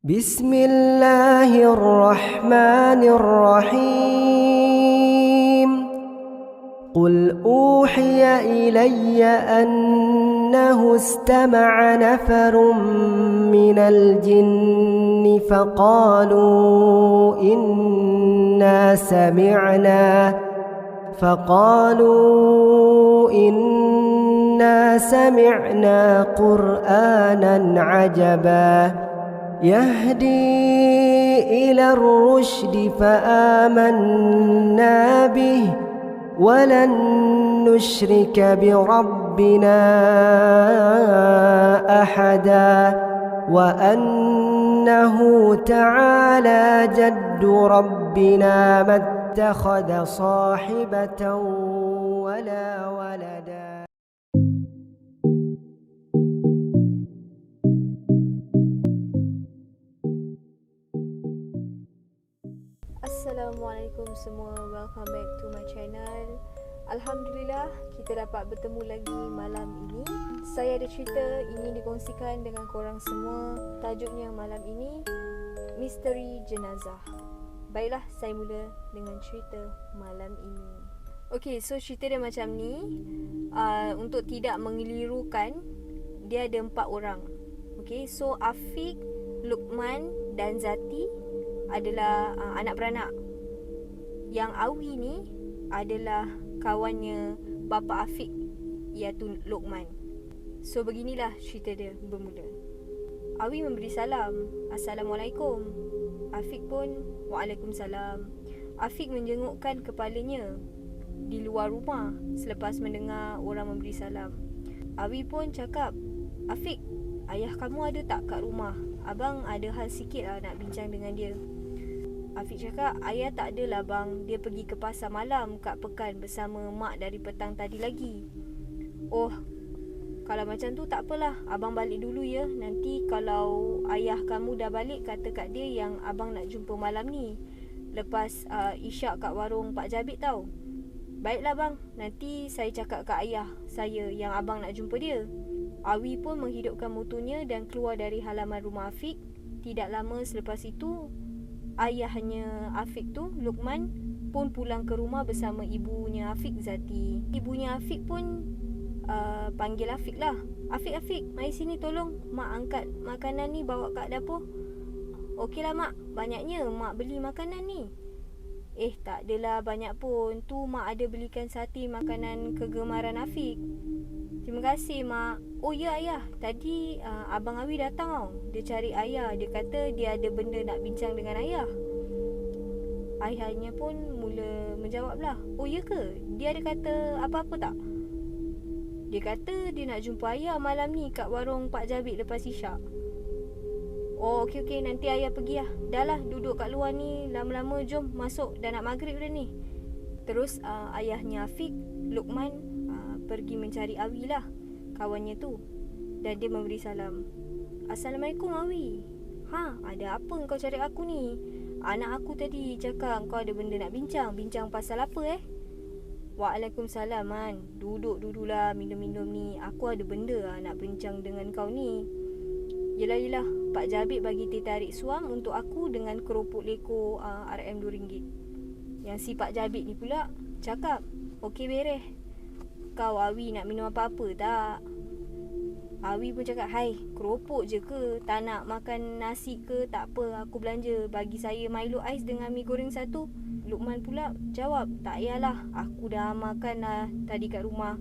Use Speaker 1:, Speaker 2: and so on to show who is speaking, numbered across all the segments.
Speaker 1: بسم الله الرحمن الرحيم قل أوحي إلي أنه استمع نفر من الجن فقالوا إنا سمعنا قرآنا عجبا يهدي إلى الرشد فآمنا به ولن نشرك بربنا أحدا وأنه تعالى جد ربنا ما اتخذ صاحبة ولا ولدا.
Speaker 2: Assalamualaikum semua, welcome back to my channel. Alhamdulillah kita dapat bertemu lagi malam ini. Saya ada cerita ingin dikongsikan dengan korang semua. Tajuknya malam ini Misteri Jenazah. Baiklah, saya mula dengan cerita malam ini. Okay, so cerita dia macam ni. Untuk tidak mengelirukan, dia ada 4 orang. Okay, so Afiq, Luqman dan Zati adalah anak beranak. Yang Awi ni adalah kawannya bapa Afiq, iaitu Luqman. So beginilah cerita dia bermula. Awi memberi salam, Assalamualaikum. Afiq pun, Waalaikumsalam. Afiq menjengukkan kepalanya di luar rumah selepas mendengar orang memberi salam. Awi pun cakap, Afiq, ayah kamu ada tak kat rumah? Abang ada hal sikit lah nak bincang dengan dia. Afiq cakap, ayah tak adalah bang, dia pergi ke pasar malam kat Pekan bersama mak dari petang tadi lagi. Oh, kalau macam tu tak apalah, abang balik dulu ya. Nanti kalau ayah kamu dah balik, kata kat dia yang abang nak jumpa malam ni lepas isyak kat warung Pak Jabit tau. Baiklah bang, nanti saya cakap kat ayah saya yang abang nak jumpa dia. Awi pun menghidupkan motornya dan keluar dari halaman rumah Afiq. Tidak lama selepas itu, ayahnya Afiq tu, Luqman, pun pulang ke rumah bersama ibunya Afiq, Zati. Ibunya Afiq pun panggil Afiq lah. Afiq, mari sini tolong mak angkat makanan ni bawa kat dapur. Okeylah mak, banyaknya mak beli makanan ni. Tak adalah banyak pun. Tu mak ada belikan sate makanan kegemaran Afiq. Terima kasih mak. Oh ya ayah, tadi abang Awi datang tau. Dia cari ayah, dia kata dia ada benda nak bincang dengan ayah. Ayahnya pun mula menjawab lah, oh ya ke? Dia ada kata apa-apa tak? Dia kata dia nak jumpa ayah malam ni kat warung Pak Jabit lepas isyak. Oh okey, nanti ayah pergi lah. Dah lah, duduk kat luar ni lama-lama, jom masuk, dah nak maghrib dah ni. Terus ayahnya Afiq, Luqman, pergi mencari Awi lah, kawannya tu. Dan dia memberi salam. Assalamualaikum Awi. Ada apa kau cari aku ni? Anak aku tadi cakap kau ada benda nak bincang. Bincang pasal apa Waalaikumsalam man. Duduk-duduklah, minum-minum ni. Aku ada benda nak bincang dengan kau ni. Yelah, Pak Jabit bagi teh tarik suam untuk aku dengan keropok leko RM RM2. Yang si Pak Jabit ni pula cakap, okey beres. Kau Awi nak minum apa-apa tak? Awi pun cakap, hai, keropok je ke? Tak nak makan nasi ke? Tak apa, aku belanja. Bagi saya Milo ais dengan mi goreng satu. Luqman pula jawab, tak payahlah, aku dah makan lah tadi kat rumah.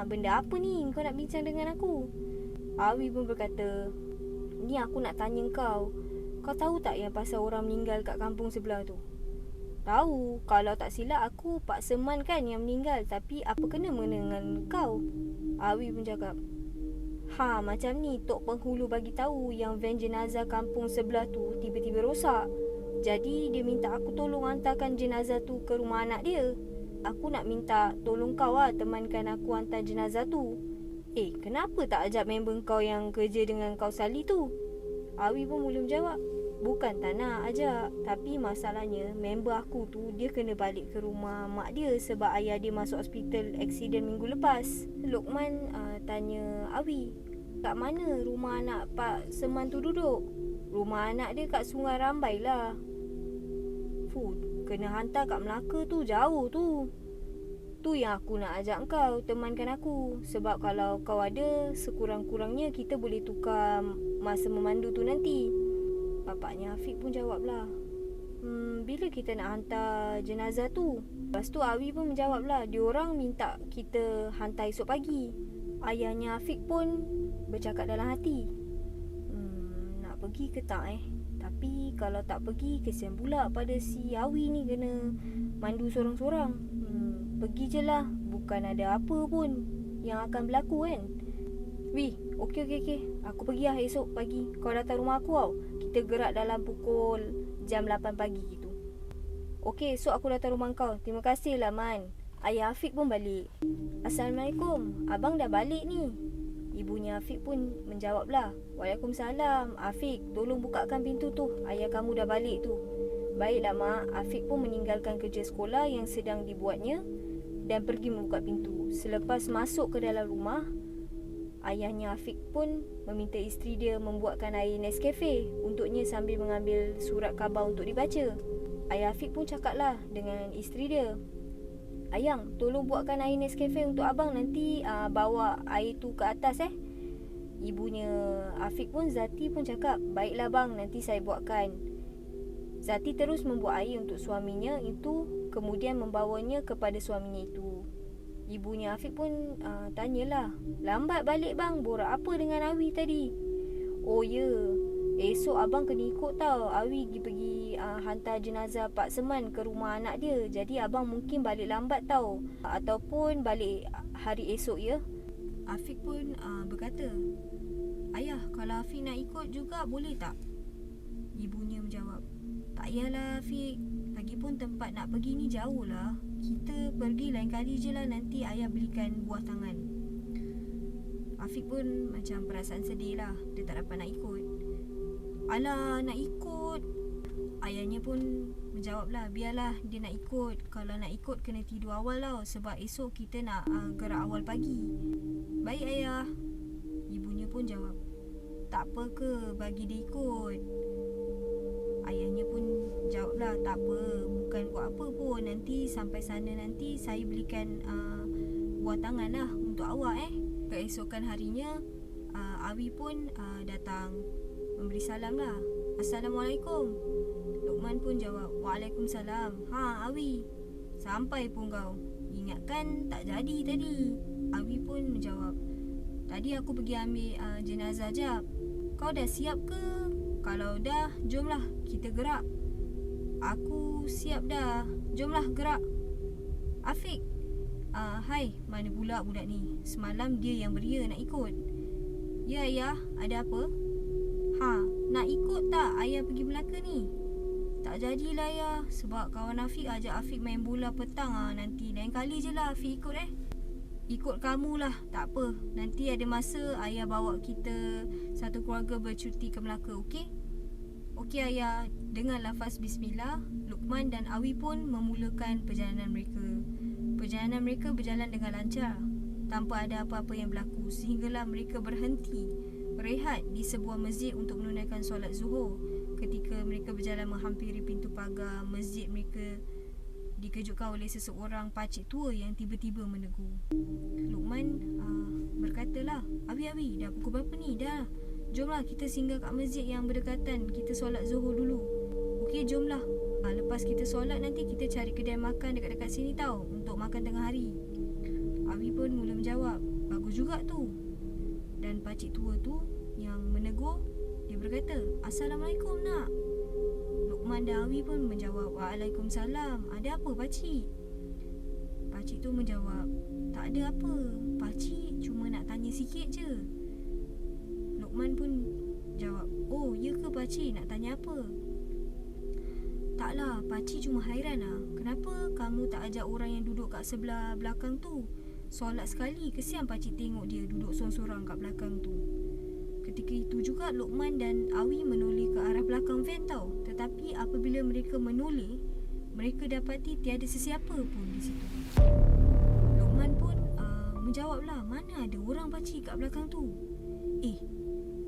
Speaker 2: Benda apa ni kau nak bincang dengan aku? Awi pun berkata, ni aku nak tanya kau. Kau tahu tak yang pasal orang meninggal kat kampung sebelah tu? Tahu, kalau tak silap aku Pak Seman kan yang meninggal. Tapi apa kena mengena dengan kau? Awi pun cakap, macam ni Tok Penghulu bagi tahu yang van jenazah kampung sebelah tu tiba-tiba rosak. Jadi dia minta aku tolong hantarkan jenazah tu ke rumah anak dia. Aku nak minta tolong kau lah, temankan aku hantar jenazah tu. Kenapa tak ajak member kau yang kerja dengan kau Sali tu? Awi pun mula menjawab, bukan tak nak ajak, tapi masalahnya member aku tu dia kena balik ke rumah mak dia sebab ayah dia masuk hospital aksiden minggu lepas. Luqman tanya Awi, kat mana rumah anak Pak Seman tu duduk? Rumah anak dia kat Sungai Rambai lah. Kena hantar kat Melaka tu jauh tu. Tu yang aku nak ajak kau temankan aku. Sebab kalau kau ada, sekurang-kurangnya kita boleh tukar masa memandu tu nanti. Bapaknya Afiq pun jawablah, bila kita nak hantar jenazah tu? Lepas tu Awi pun menjawablah, diorang minta kita hantar esok pagi. Ayahnya Afiq pun bercakap dalam hati, nak pergi ke tak Tapi kalau tak pergi, kesian pula pada si Awi ni kena mandu sorang-sorang. Pergi je lah, bukan ada apa pun yang akan berlaku kan. Okey. Aku pergi lah esok pagi. Kau datang rumah aku tau. Kita gerak dalam pukul jam 8 pagi gitu. Okey, esok aku datang rumah kau. Terima kasih lah Man. Ayah Afiq pun balik. Assalamualaikum, abang dah balik ni. Ibunya Afiq pun menjawablah, Waalaikumsalam. Afiq, tolong bukakan pintu tu. Ayah kamu dah balik tu. Baiklah mak. Afiq pun meninggalkan kerja sekolah yang sedang dibuatnya dan pergi membuka pintu. Selepas masuk ke dalam rumah, ayahnya Afiq pun meminta isteri dia membuatkan air Nescafe untuknya sambil mengambil surat khabar untuk dibaca. Ayah Afiq pun cakaplah dengan isteri dia, Ayang, tolong buatkan air Nescafe untuk abang, nanti bawa air tu ke atas Ibunya Afiq pun, Zati pun cakap, baiklah bang, nanti saya buatkan. Zati terus membuat air untuk suaminya itu, kemudian membawanya kepada suaminya itu. Ibunya Afiq pun tanyalah, lambat balik bang, borak apa dengan Awi tadi? Oh ya, esok abang kena ikut tau. Awi pergi hantar jenazah Pak Seman ke rumah anak dia. Jadi abang mungkin balik lambat tau, ataupun balik hari esok ya. Afiq pun berkata, ayah, kalau Afiq nak ikut juga boleh tak? Ibunya menjawab, tak payahlah Afiq, lagipun tempat nak pergi ni jauh lah. Kita pergi lain kali je lah, nanti ayah belikan buah tangan. Afiq pun macam perasaan sedih lah, dia tak dapat nak ikut. Alah, nak ikut. Ayahnya pun menjawablah, biarlah dia nak ikut. Kalau nak ikut kena tidur awal tau, sebab esok kita nak gerak awal pagi. Baik ayah. Ibunya pun jawab, tak apa ke, bagi dia ikut. Ayahnya pun jawablah, tak apa, bukan buat apa pun. Nanti sampai sana nanti saya belikan buah tangan lah untuk awak Keesokan harinya Awi pun datang memberi salam lah. Assalamualaikum. Luqman pun jawab, Waalaikumsalam. Awi, sampai pun kau. Ingatkan tak jadi tadi. Awi pun menjawab, tadi aku pergi ambil jenazah jap. Kau dah siap ke? Kalau dah, jomlah kita gerak. Aku siap dah. Jomlah gerak. Afiq, hai, mana pula budak ni? Semalam dia yang beria nak ikut. Ya ayah, ada apa? Nak ikut tak ayah pergi Melaka ni? Tak jadilah ayah, sebab kawan Afiq ajak Afiq main bola petang. Nanti lain kali je lah Afiq ikut Ikut kamulah, tak apa. Nanti ada masa ayah bawa kita satu keluarga bercuti ke Melaka, okey? Okey ayah. Dengan lafaz bismillah, Luqman dan Awi pun memulakan perjalanan mereka. Perjalanan mereka berjalan dengan lancar, tanpa ada apa-apa yang berlaku, sehinggalah mereka berhenti berehat di sebuah masjid untuk menunaikan solat zuhur. Ketika mereka berjalan menghampiri pintu pagar masjid, mereka dikejutkan oleh seseorang pakcik tua yang tiba-tiba menegur. Luqman berkatalah, Awi, dah pukul berapa ni? Dah, jomlah kita singgah kat masjid yang berdekatan, kita solat zuhur dulu. Okey, jomlah. Lepas kita solat nanti kita cari kedai makan dekat-dekat sini tau, untuk makan tengah hari. Awi pun mula menjawab, bagus juga tu. Dan pakcik tua tu yang menegur, dia berkata, Assalamualaikum nak. Luqman dan Awi pun menjawab, Waalaikumsalam. Ada apa pakcik? Pakcik tu menjawab, tak ada apa, pakcik cuma nak tanya sikit je. Luqman pun jawab, oh ya ke pakcik, nak tanya apa? Taklah, pakcik cuma hairan lah, kenapa kamu tak ajak orang yang duduk kat sebelah belakang tu solat sekali? Kesian pakcik tengok dia duduk sorang-sorang kat belakang tu. Ketika itu juga Luqman dan Awi menoleh ke arah belakang van tau. Tetapi apabila mereka menoleh, mereka dapati tiada sesiapa pun di situ. Luqman pun menjawablah, mana ada orang pakcik kat belakang tu?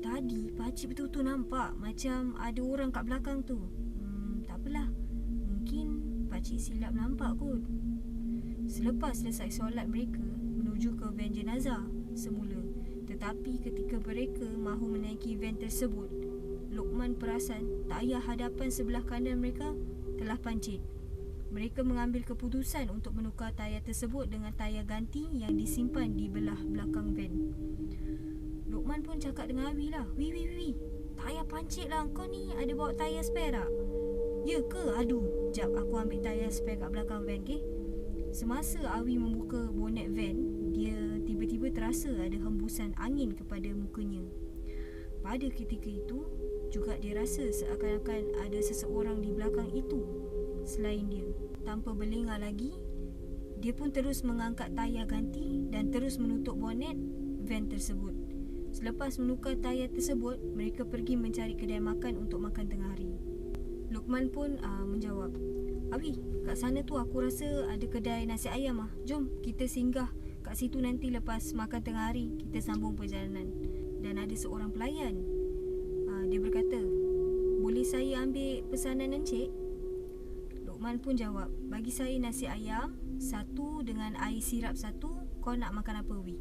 Speaker 2: Tak
Speaker 3: Tadi pakcik betul-betul nampak macam ada orang kat belakang tu. Tak apalah, mungkin pakcik silap nampak kot. Selepas selesai solat, mereka menuju ke van jenazah semula. Tetapi ketika mereka mahu menaiki van tersebut, Luqman perasan tayar hadapan sebelah kanan mereka telah pancit. Mereka mengambil keputusan untuk menukar tayar tersebut dengan tayar ganti yang disimpan di belah belakang van. Luqman pun cakap dengan Awi lah, Wi, tayar pancit lah, kau ni ada bawa tayar spare tak? Ya ke? Aduh, jap aku ambil tayar spare kat belakang van, okay? Semasa Awi membuka bonet van, dia tiba-tiba terasa ada hembusan angin kepada mukanya. Pada ketika itu juga dia rasa seakan-akan ada seseorang di belakang itu selain dia. Tanpa berlengah lagi, dia pun terus mengangkat tayar ganti dan terus menutup bonet van tersebut. Selepas menukar tayar tersebut, mereka pergi mencari kedai makan untuk makan tengah hari. Luqman pun menjawab, Awi, kat sana tu aku rasa ada kedai nasi ayam ah. Jom kita singgah kat situ, nanti lepas makan tengah hari kita sambung perjalanan. Dan ada seorang pelayan, dia berkata, boleh saya ambil pesanan encik? Luqman pun jawab, bagi saya nasi ayam satu dengan air sirap satu. Kau nak makan apa, Wi?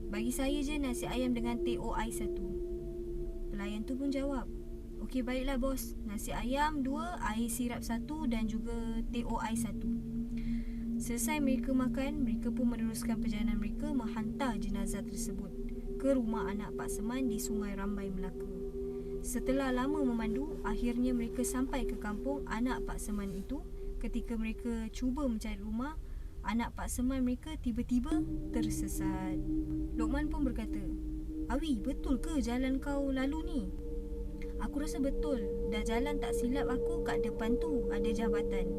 Speaker 3: Bagi saya je nasi ayam dengan teh o ais satu. Pelayan tu pun jawab, okey baiklah bos, nasi ayam 2, air sirap 1 dan juga teh o ais 1. Selesai mereka makan, mereka pun meneruskan perjalanan mereka menghantar jenazah tersebut ke rumah anak Pak Seman di Sungai Rambai, Melaka. Setelah lama memandu, akhirnya mereka sampai ke kampung anak Pak Seman itu. Ketika mereka cuba mencari rumah anak Pak Seman mereka, tiba-tiba tersesat. Luqman pun berkata, Awi, betul ke jalan kau lalu ni? Aku rasa betul. Dah jalan tak silap aku, kat depan tu ada jambatan.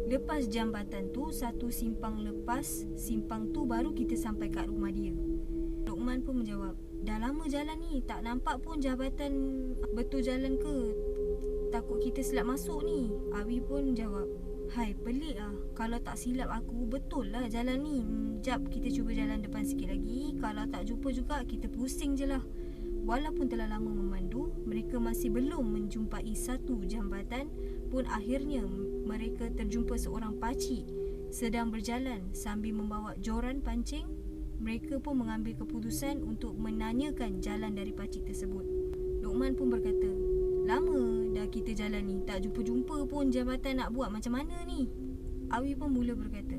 Speaker 3: Lepas jambatan tu, satu simpang lepas simpang tu baru kita sampai kat rumah dia. Luqman pun menjawab, dah lama jalan ni, tak nampak pun jambatan betul jalan ke? Takut kita silap masuk ni. Awi pun jawab, hai, pelik lah. Kalau tak silap aku, betul lah jalan ni. Jap, kita cuba jalan depan sikit lagi. Kalau tak jumpa juga, kita pusing je lah. Walaupun telah lama memandu, mereka masih belum menjumpai satu jambatan pun. Akhirnya mereka terjumpa seorang pakcik sedang berjalan sambil membawa joran pancing. Mereka pun mengambil keputusan untuk menanyakan jalan dari pakcik tersebut. Luqman pun berkata, lama dah kita jalan ni, tak jumpa-jumpa pun jambatan, nak buat macam mana ni? Awi pun mula berkata,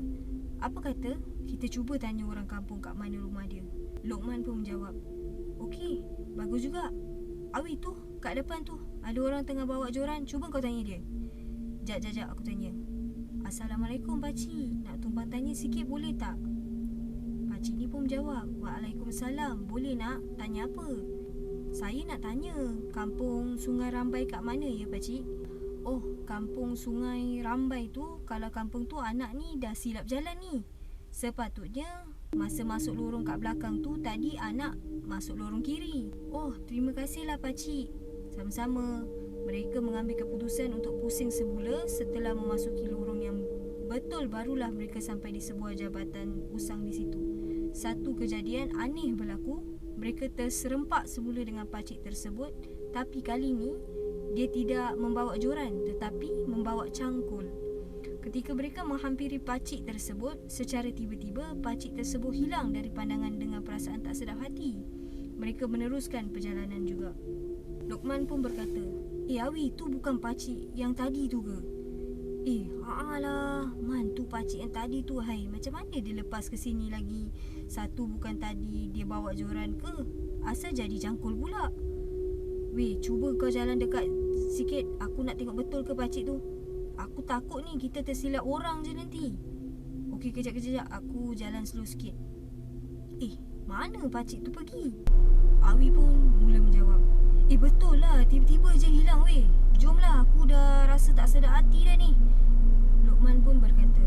Speaker 3: apa kata kita cuba tanya orang kampung kat mana rumah dia. Luqman pun menjawab, okey, bagus juga. Awi tu, kat depan tu ada orang tengah bawa joran, cuba kau tanya dia. Jap, aku tanya. Assalamualaikum pakcik, nak tumpang tanya sikit boleh tak? Pakcik ni pun menjawab, Waalaikumsalam, boleh nak? Tanya apa? Saya nak tanya, kampung Sungai Rambai kat mana ya pakcik? Oh, kampung Sungai Rambai tu, kalau kampung tu anak ni dah silap jalan ni. Sepatutnya masa masuk lorong kat belakang tu, tadi anak masuk lorong kiri. Oh, terima kasihlah pakcik. Sama-sama. Mereka mengambil keputusan untuk pusing semula. Setelah memasuki lorong yang betul, barulah mereka sampai di sebuah jabatan usang di situ. Satu kejadian aneh berlaku. Mereka terserempak semula dengan pakcik tersebut. Tapi kali ni dia tidak membawa joran, tetapi membawa cangkul. Ketika mereka menghampiri pakcik tersebut, secara tiba-tiba pakcik tersebut hilang dari pandangan dengan perasaan tak sedap hati. Mereka meneruskan perjalanan juga. Luqman pun berkata, Awi, tu bukan pakcik yang tadi tu ke? Alah, man, tu pakcik yang tadi tu, hai, macam mana dia lepas ke sini lagi? Satu bukan tadi dia bawa joran ke? Asal jadi cangkul pula? Weh, cuba kau jalan dekat sikit. Aku nak tengok betul ke pakcik tu. Aku takut ni kita tersilap orang je nanti. Okey, kejap. Aku jalan slow sikit. Mana pakcik tu pergi? Awi pun mula menjawab, betul lah, tiba-tiba je hilang weh. Jomlah, aku dah rasa tak sedap hati dah ni. Luqman pun berkata,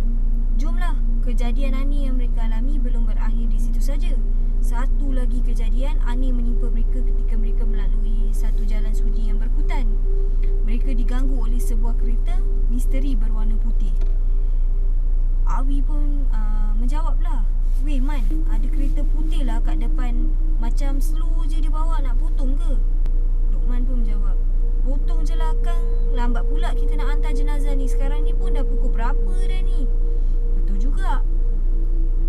Speaker 3: jomlah, kejadian aneh yang mereka alami belum berakhir di situ saja. Satu lagi kejadian aneh menimpa mereka ketika mereka melalui satu jalan sunyi yang berhutan. Mereka diganggu oleh sebuah kereta misteri berwarna putih. Awi pun menjawablah, "Weh Man, ada kereta putih lah kat depan, macam slow je dia bawa, nak potong ke?" Luqman pun menjawab, "Potong je lah Kang, lambat pula kita nak hantar jenazah ni. Sekarang ni pun dah pukul berapa dah ni?" "Betul juga,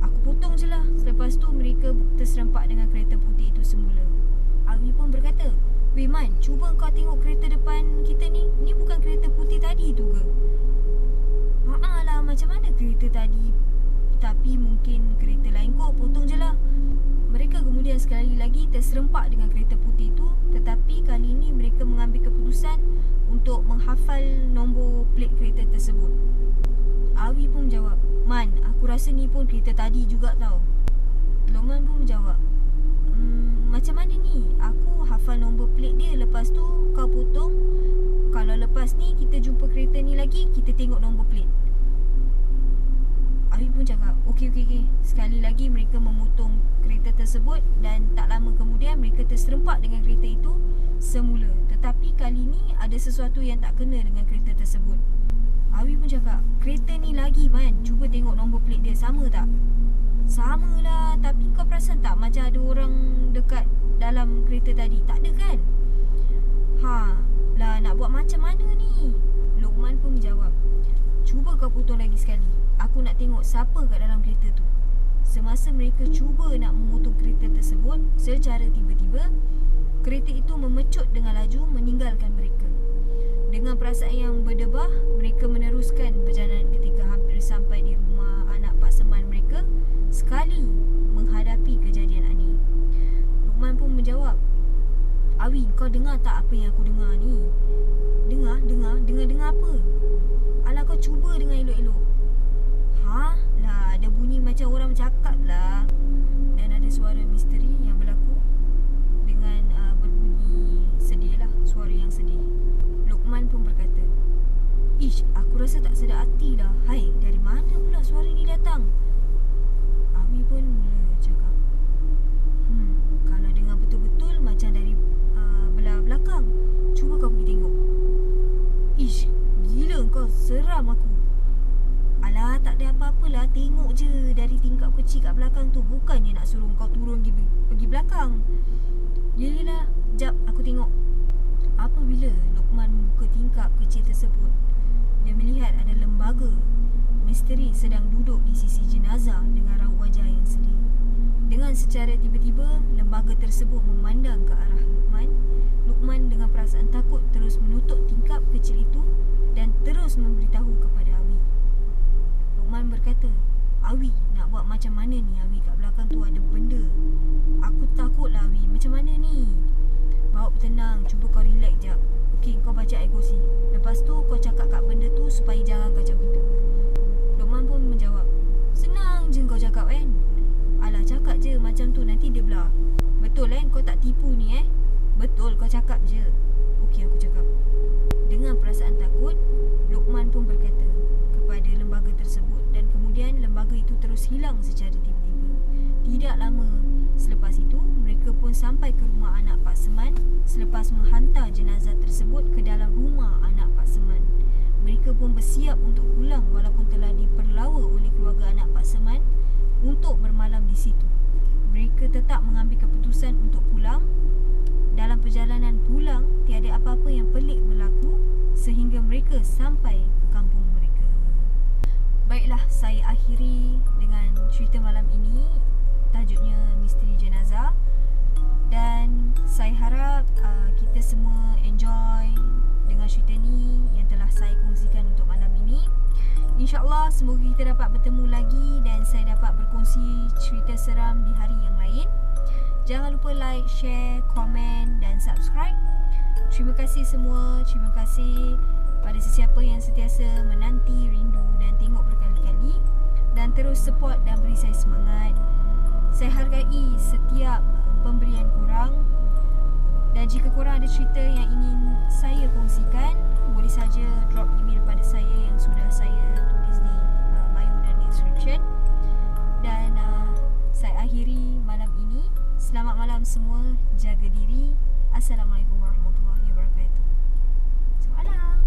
Speaker 3: aku potong je lah." Selepas tu mereka terserempak dengan kereta putih itu semula. Awi pun berkata, "Weh Man, cuba kau tengok kereta depan kita ni. Ni bukan kereta putih tadi tu ke?" "Haa lah, macam mana kereta tadi? Tapi mungkin kereta lain kot, potong je lah." Mereka kemudian sekali lagi terserempak dengan kereta putih itu, tetapi kali ini mereka mengambil keputusan untuk menghafal nombor plat kereta tersebut. Awi pun menjawab, "Man, aku rasa ni pun kereta tadi juga tau." Luqman pun menjawab, "Macam mana ni? Aku hafal nombor plat dia, lepas tu kau potong. Kalau lepas ni kita jumpa kereta ni lagi, kita tengok nombor plat." Awi pun cakap, Okey. Sekali lagi mereka memotong kereta tersebut dan tak lama kemudian mereka terserempak dengan kereta itu semula. Tetapi kali ni ada sesuatu yang tak kena dengan kereta tersebut. Awi pun cakap, "Kereta ni lagi Man, cuba tengok nombor plat dia, sama tak?" "Sama lah, tapi kau perasan tak macam ada orang dekat dalam kereta tadi? Tak ada kan?" Lah, nak buat macam mana ni?" Luqman pun menjawab, "Cuba kau potong lagi sekali. Aku nak tengok siapa kat dalam kereta tu." Semasa mereka cuba nak memotong kereta tersebut, secara tiba-tiba kereta itu memecut dengan laju meninggalkan mereka. Dengan perasaan yang berdebah, mereka meneruskan perjalanan ketika hampir sampai di rumah anak Pak Seman mereka sekali menghadapi kejadian aneh. Luqman pun menjawab, "Awi, kau dengar tak apa yang aku dengar ni?" Dengar apa?" "Alah, kau cuba dengar elok-elok." Lah, ada bunyi macam orang bercakap lah. Dan ada suara misteri yang berlaku dengan berbunyi sedih lah, suara yang sedih. Luqman pun berkata, "Ish, aku rasa tak sedap hati lah. Hai, dari mana pula suara ni datang?" Awi pun mula cakap, "Kalau dengar betul-betul macam dari belah belakang. Cuba kau pergi tengok." "Ish, gila kau, seram aku." "Alah, tak ada apa-apalah, tengok je dari tingkap kecil kat belakang tu. Bukannya nak suruh kau turun pergi belakang." "Yelah, jap aku tengok." Apabila Luqman membuka tingkap kecil tersebut, dia melihat ada lembaga misteri sedang duduk di sisi jenazah dengan raut wajah yang sedih. Dengan secara tiba-tiba, lembaga tersebut memandang ke arah Luqman. Luqman dengan perasaan takut terus menutup tingkap kecil itu dan terus memberitahu kepada Awi. Luqman berkata, "Awi, nak buat macam mana ni Awi? Kat belakang tu ada benda. Aku takut lah Awi, macam mana ni?" "Bawa tenang, cuba kau relax jap. Okey, kau baca ayat kursi. Lepas tu kau cakap kat benda tu supaya jangan kacau kita." Luqman pun menjawab, "Senang je kau cakap kan? Alah, cakap je macam tu, nanti dia belah. Betul kan, kau tak tipu ni Betul, kau cakap je." "Okey, aku cakap." Dengan perasaan takut, Luqman pun berkata kepada lembaga tersebut dan kemudian lembaga itu terus hilang secara tiba-tiba. Tidak lama selepas itu, mereka pun sampai ke rumah anak Pak Seman selepas menghantar jenazah tersebut ke dalam rumah anak Pak Seman. Mereka pun bersiap untuk pulang walaupun telah diperlawa oleh keluarga anak Pak Seman untuk bermalam di situ. Mereka tetap mengambil keputusan untuk pulang. Dalam perjalanan pulang, tiada apa-apa yang pelik berlaku sehingga mereka sampai ke kampung mereka. Baiklah, saya akhiri dengan cerita malam ini. Tajuknya Misteri Jenazah. Dan saya harap kita semua enjoy dengan cerita ni yang telah saya kongsikan untuk malam ini. InsyaAllah semoga kita dapat bertemu lagi dan saya dapat berkongsi cerita seram di hari yang lain. Jangan lupa like, share, komen dan subscribe. Terima kasih semua. Terima kasih pada sesiapa yang sentiasa menanti, rindu dan tengok berkali-kali dan terus support dan beri saya semangat. Saya hargai setiap pemberian korang. Dan jika korang ada cerita yang ingin saya kongsikan, boleh saja drop email pada saya yang sudah saya tulis di bio dan description. Dan saya akhiri malam ini. Selamat malam semua. Jaga diri. Assalamualaikum warahmatullahi wabarakatuh. Selamat malam.